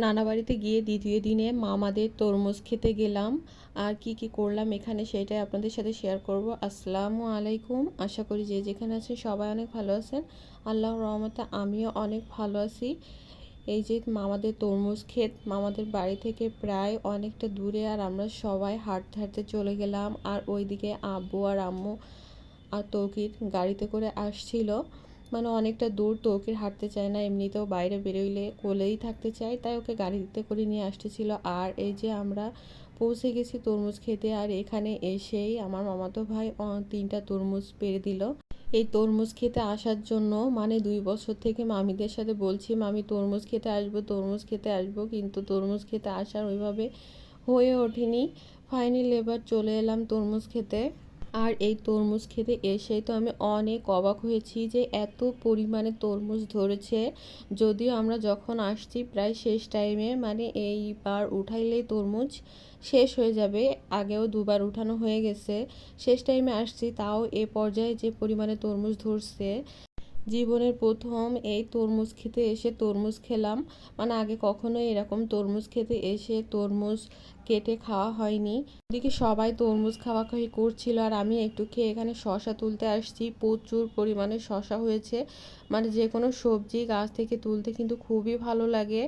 নানা বাড়িতে গিয়ে দ্বিতীয় দিনে মামাদের তরমুজ খেতে গেলাম। আর কি কি করলাম এখানে সেটাই আপনাদের সাথে শেয়ার করব। আসসালামু আলাইকুম, আশা করি যে যেখানে আছেন সবাই অনেক ভালো আছেন। আল্লাহর রহমতে আমিও অনেক ভালো আছি। এই যে মামাদের তরমুজ ক্ষেত মামাদের বাড়ি থেকে প্রায় অনেকটা দূরে, আর আমরা সবাই হাঁটতে হাঁটতে চলে গেলাম। আর ওইদিকে আব্বু আর আম্মু আর তৌকির গাড়িতে করে আসছিল। মানে অনেকটা দূর, তৌকির হাঁটতে চায় না, এমনিতেও বাইরে বেরোইলে কোলেই থাকতে চায়, তাই ওকে গাড়িতে করে নিয়ে আসতেছিল। আর এই যে আমরা পৌঁছে গেছি তরমুজ খেতে। আর এখানে এসেই আমার মামাতো ভাই 3টা তরমুজ পেড়ে দিল। এই তরমুজ খেতে আসার জন্য মানে 2 বছর থেকে মামিদের সাথে বলছি, মামি তরমুজ খেতে আসবো, তরমুজ খেতে আসবো, কিন্তু তরমুজ খেতে আসার ওইভাবে হয়ে ওঠেনি। ফাইনালি এবার চলে এলাম তরমুজ খেতে। আর এই তরমুজ খেতে এসেই তো আমি অনেক অবাক হয়েছি যে এত পরিমাণে তরমুজ ধরেছে। যদিও আমরা যখন আসছি প্রায় শেষ টাইমে, মানে এইবার উঠাইলেই তরমুজ শেষ হয়ে যাবে, আগেও 2বার উঠানো হয়ে গেছে। শেষ টাইমে আসছি, তাও এ পর্যায়ে যে পরিমাণে তরমুজ ধরছে। জীবনের প্রথম এই তরমুজ খেতে এসে তরমুজ খেলাম। মানে আগে কখনোই এরকম তরমুজ খেতে এসে তরমুজ কেটে খাওয়া হয়নি। এদিকে সবাই তরমুজ খাওয়াখাওয়ি করছিল, আর আমি একটু খেয়ে এখানে শশা তুলতে আসছি। প্রচুর পরিমাণে শশা হয়েছে। মানে যে কোনো সবজি গাছ থেকে তুলতে কিন্তু খুবই ভালো লাগে।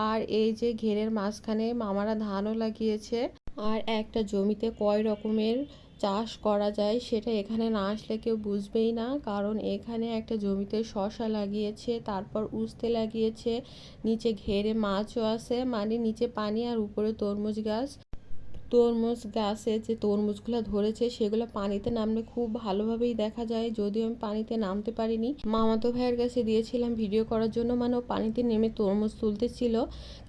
আর এই যে ঘেরের মাঝখানে মামারা ধানও লাগিয়েছে। আর একটা জমিতে কয় রকমের চাষ করা যায় সেটা এখানে না আসলে কেউ বুঝবেই না। কারণ এখানে একটা জমিতে শসা লাগিয়েছে, তারপর উস্তে লাগিয়েছে, নিচে ঘেরে মাছও আছে, মানে নিচে পানি আর উপরে তরমুজ গাছ। তরমুজ গাছে যে তরমুজগুলো ধরেছে সেগুলো পানিতে নামলে খুব ভালোভাবেই দেখা যায়, যদিও আমি পানিতে নামতে পারিনি। মামাতো ভাইয়ের কাছে দিয়েছিলাম ভিডিও করার জন্য, মানে ও পানিতে নেমে তরমুজ তুলতেছিল,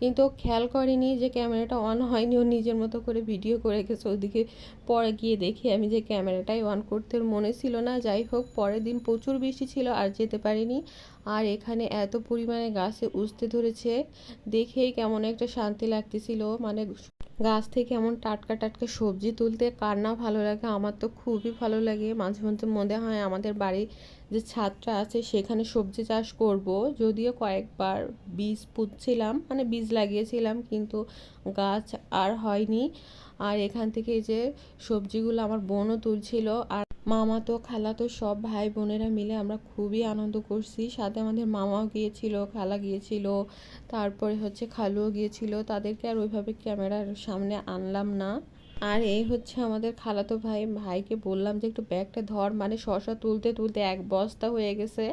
কিন্তু ও খেয়াল করেনি যে ক্যামেরাটা অন হয়নি। ও নিজের মতো করে ভিডিও করে গেছে। ওদিকে পরে গিয়ে দেখি আমি যে ক্যামেরাটাই অন করতে ওর মনে ছিল না। যাই হোক, পরের দিন প্রচুর বৃষ্টি ছিল আর যেতে পারিনি। আর এখানে এত পরিমাণে গাছে উস্তে ধরেছে, দেখেই কেমন একটা শান্তি লাগতেছিল। মানে গাছ থেকে এমন টাটকা টাটকা সবজি তুলতে কার না ভালো লাগে, আমার তো খুবই ভালো লাগে। মাঝে মধ্যে মনে হয় আমাদের বাড়ি যে ছাদটা আছে সেখানে সবজি চাষ করব। যদিও কয়েকবার বীজ পুঁতছিলাম, মানে বীজ লাগিয়েছিলাম, কিন্তু গাছ আর হয়নি। আর এখান থেকে এই যে সবজিগুলো আমার বোনও তুলছিল। আর মামাতো খালাতো সব ভাই বোনেরা মিলে আমরা খুবই আনন্দ করছি। সাথে আমাদের মামাও গিয়েছিল, খালা গিয়েছিল, তারপরে হচ্ছে খালুও গিয়েছিল। তাদেরকে আর ওইভাবে ক্যামেরার সামনে আনলাম না। আর এই হচ্ছে আমাদের খালাতো ভাই। ভাইকে বললাম যে একটু ব্যাগটা ধর, মানে শসা তুলতে তুলতে 1 বস্তা হয়ে গেছে।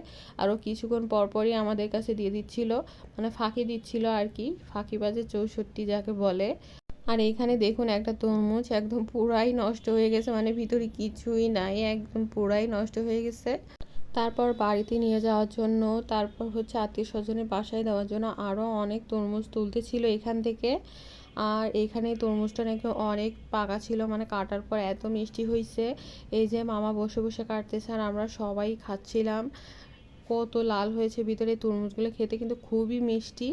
আরও কিছুক্ষণ পরপরই আমাদের কাছে দিয়ে দিচ্ছিল, মানে ফাঁকি দিচ্ছিল আর কি, ফাঁকিবাজে 64 যাকে বলে। আর এইখানে দেখুন একটা তরমুজ একদম পুরাই নষ্ট হয়ে গেছে, মানে ভিতরে কিছুই নাই, একদম পুরাই নষ্ট হয়ে গেছে। তারপর বাড়িতে নিয়ে যাওয়ার জন্য, তারপর হচ্ছে আত্মীয় স্বজনের বাসায় দেওয়ার জন্য আরও অনেক তরমুজ তুলতে ছিল এখান থেকে। আর এখানে তরমুজটা নাকি অনেক পাকা ছিল, মানে কাটার পর এত মিষ্টি হয়েছে। এই যে মামা বসে বসে কাটতেছে আর আমরা সবাই খাচ্ছিলাম। কত লাল হয়েছে ভিতরে তরমুজগুলো, খেতে কিন্তু খুবই মিষ্টি,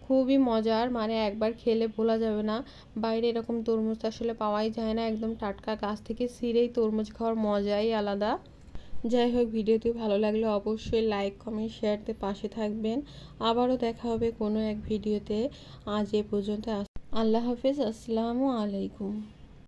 খুবই মজার, মানে একবার খেলে ভোলা যাবে না। বাইরে এরকম তরমুজ আসলে পাওয়াই যায় না, একদম টাটকা গাছ থেকে ছিঁড়েই তরমুজ খাওয়ার মজাই আলাদা। যাই হোক, ভিডিওটি ভালো লাগলে অবশ্যই লাইক কমেন্ট শেয়ারতে পাশে থাকবেন। আবারও দেখা হবে কোনো এক ভিডিওতে। আজ এ পর্যন্ত, আল্লাহ হাফেজ, আসসালামু আলাইকুম।